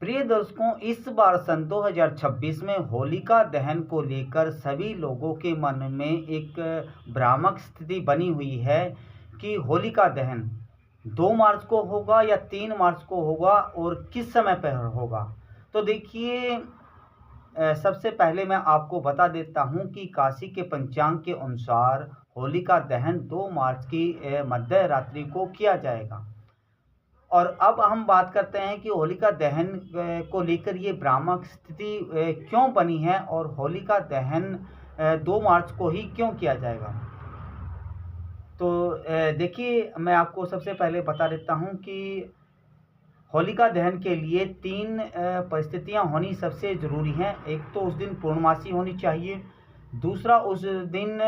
प्रिय दर्शकों, इस बार सन 2026 में होलिका दहन को लेकर सभी लोगों के मन में एक भ्रामक स्थिति बनी हुई है कि होलिका दहन 2 मार्च को होगा या 3 मार्च को होगा और किस समय पर होगा। तो देखिए, सबसे पहले मैं आपको बता देता हूं कि काशी के पंचांग के अनुसार होलिका दहन 2 मार्च की मध्य रात्रि को किया जाएगा। और अब हम बात करते हैं कि होलिका दहन को लेकर ये भ्रामक स्थिति क्यों बनी है और होलिका दहन 2 मार्च को ही क्यों किया जाएगा। तो देखिए, मैं आपको सबसे पहले बता देता हूँ कि होलिका दहन के लिए 3 परिस्थितियाँ होनी सबसे ज़रूरी हैं। एक तो उस दिन पूर्णमासी होनी चाहिए, दूसरा उस दिन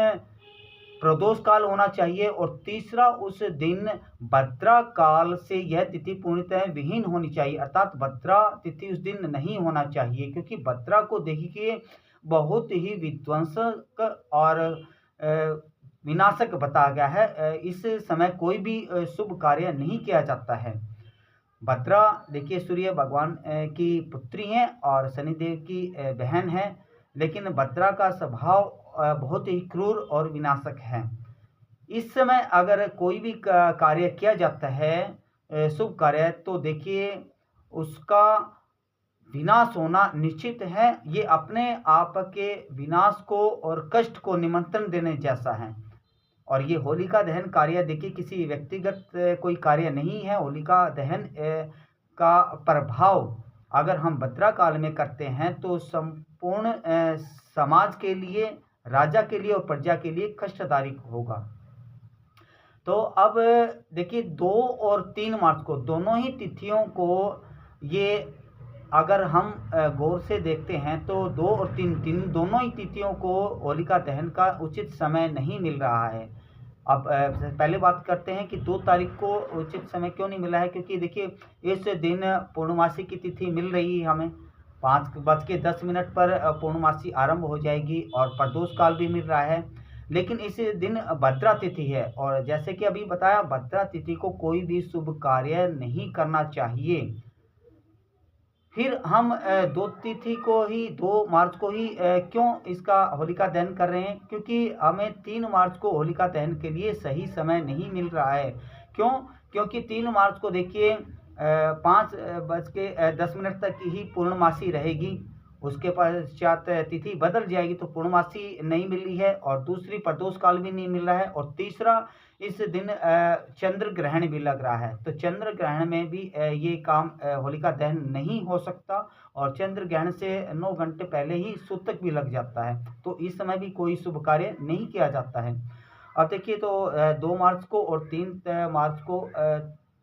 प्रदोष काल होना चाहिए और तीसरा उस दिन भद्रा काल से यह तिथि पूर्णतः विहीन होनी चाहिए, अर्थात भद्रा तिथि उस दिन नहीं होना चाहिए, क्योंकि भद्रा को देखिए बहुत ही विध्वंसक और विनाशक बताया गया है। इस समय कोई भी शुभ कार्य नहीं किया जाता है। भद्रा देखिए सूर्य भगवान की पुत्री हैं और शनिदेव की बहन है, लेकिन भद्रा का स्वभाव बहुत ही क्रूर और विनाशक है। इस समय अगर कोई भी कार्य किया जाता है, शुभ कार्य, तो देखिए उसका विनाश होना निश्चित है। ये अपने आप के विनाश को और कष्ट को निमंत्रण देने जैसा है। और ये होलिका दहन कार्य देखिए किसी व्यक्तिगत कोई कार्य नहीं है। होलिका दहन का प्रभाव अगर हम भद्रा काल में करते हैं तो संपूर्ण समाज के लिए, राजा के लिए और प्रजा के लिए कष्टदायक होगा। तो अब देखिए 2 और 3 मार्च को दोनों ही तिथियों को ये अगर हम गौर से देखते हैं तो 2 और 3 दोनों ही तिथियों को होलिका दहन का उचित समय नहीं मिल रहा है। अब पहले बात करते हैं कि 2 तारीख को उचित समय क्यों नहीं मिला है, क्योंकि देखिए इस दिन पूर्णमासी की तिथि मिल रही है हमें। 5:10 पर पूर्णमासी आरंभ हो जाएगी और प्रदोष काल भी मिल रहा है, लेकिन इस दिन भद्रा तिथि है और जैसे कि अभी बताया, भद्रा तिथि को कोई भी शुभ कार्य नहीं करना चाहिए। फिर हम 2 मार्च को ही क्यों इसका होलिका दहन कर रहे हैं, क्योंकि हमें 3 मार्च को होलिका दहन के लिए सही समय नहीं मिल रहा है। क्यों? क्योंकि 3 मार्च को देखिए 5:10 तक ही पूर्णमासी रहेगी। उसके पश्चात तिथि बदल जाएगी, तो पूर्णमासी नहीं मिली है और दूसरी प्रदोष काल भी नहीं मिल रहा है और तीसरा इस दिन चंद्र ग्रहण भी लग रहा है। तो चंद्र ग्रहण में भी ये काम होलिका दहन नहीं हो सकता और चंद्र ग्रहण से 9 घंटे पहले ही सूतक भी लग जाता है, तो इस समय भी कोई शुभ कार्य नहीं किया जाता है। अब देखिए, तो 2 मार्च को और 3 मार्च को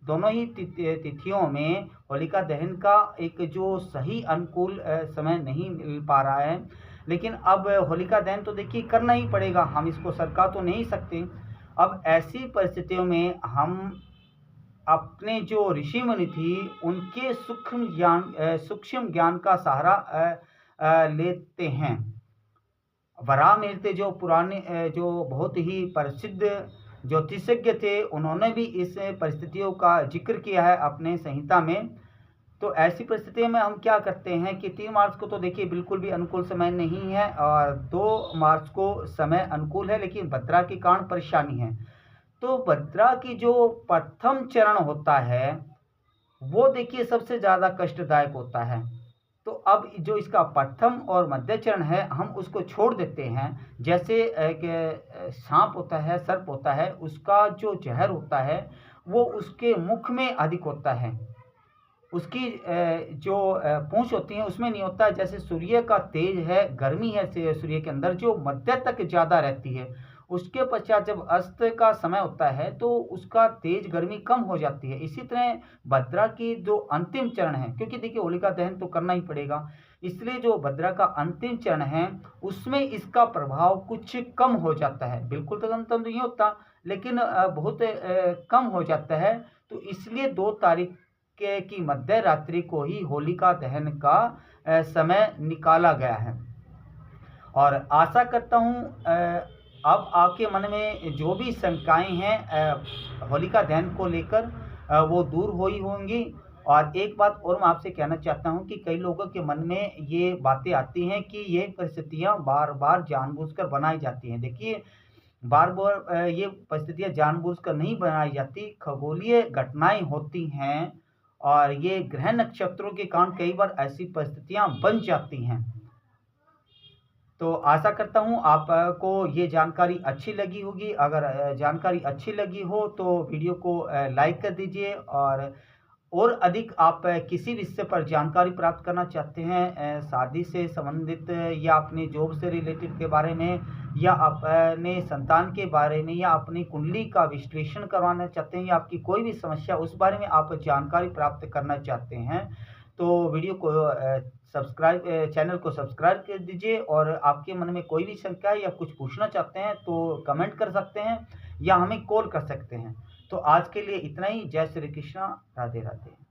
दोनों ही तिथियों में होलिका दहन का एक जो सही अनुकूल समय नहीं मिल पा रहा है, लेकिन अब होलिका दहन तो देखिए करना ही पड़ेगा, हम इसको सरका तो नहीं सकते। अब ऐसी परिस्थितियों में हम अपने जो ऋषि मुनि थी उनके सूक्ष्म ज्ञान का सहारा लेते हैं। वराहमिहिर जो पुराने जो बहुत ही प्रसिद्ध ज्योतिषज्ञ थे, उन्होंने भी इस परिस्थितियों का जिक्र किया है अपने संहिता में। तो ऐसी परिस्थितियों में हम क्या करते हैं कि 3 मार्च को तो देखिए बिल्कुल भी अनुकूल समय नहीं है और 2 मार्च को समय अनुकूल है, लेकिन भद्रा के कारण परेशानी है। तो भद्रा की जो प्रथम चरण होता है वो देखिए सबसे ज़्यादा कष्टदायक होता है। तो अब जो इसका प्रथम और मध्य चरण है हम उसको छोड़ देते हैं। जैसे एक सांप होता है, सर्प होता है, उसका जो जहर होता है वो उसके मुख में अधिक होता है, उसकी जो पूँछ होती है उसमें नहीं होता। जैसे सूर्य का तेज है, गर्मी है सूर्य के अंदर जो मध्य तक ज़्यादा रहती है, उसके पश्चात जब अस्त का समय होता है तो उसका तेज गर्मी कम हो जाती है। इसी तरह भद्रा की जो अंतिम चरण है, क्योंकि देखिए होलिका दहन तो करना ही पड़ेगा, इसलिए जो भद्रा का अंतिम चरण है उसमें इसका प्रभाव कुछ कम हो जाता है। बिल्कुल तो अंत नहीं होता, लेकिन बहुत कम हो जाता है। तो इसलिए 2 तारीख की मध्य रात्रि को ही होलिका दहन का समय निकाला गया है। और आशा करता हूँ अब आपके मन में जो भी शंकाएं हैं होलिका दहन को लेकर वो दूर हुई होंगी और एक बात और मैं आपसे कहना चाहता हूँ कि कई लोगों के मन में ये बातें आती हैं कि ये परिस्थितियाँ बार-बार जानबूझकर बनाई जाती हैं। देखिए, बार-बार ये परिस्थितियाँ जानबूझकर नहीं बनाई जाती, खगोलीय घटनाएँ होती हैं और ये ग्रह नक्षत्रों के कारण कई बार ऐसी परिस्थितियाँ बन जाती हैं। तो आशा करता हूँ आपको ये जानकारी अच्छी लगी होगी। अगर जानकारी अच्छी लगी हो तो वीडियो को लाइक कर दीजिए और अधिक आप किसी विषय पर जानकारी प्राप्त करना चाहते हैं, शादी से संबंधित या अपनी जॉब से रिलेटेड के बारे में या अपने संतान के बारे में या अपनी कुंडली का विश्लेषण करवाना चाहते हैं या आपकी कोई भी समस्या उस बारे में आप जानकारी प्राप्त करना चाहते हैं, तो वीडियो को चैनल को सब्सक्राइब कर दीजिए और आपके मन में कोई भी शंका है या कुछ पूछना चाहते हैं तो कमेंट कर सकते हैं या हमें कॉल कर सकते हैं। तो आज के लिए इतना ही। जय श्री कृष्णा, राधे राधे।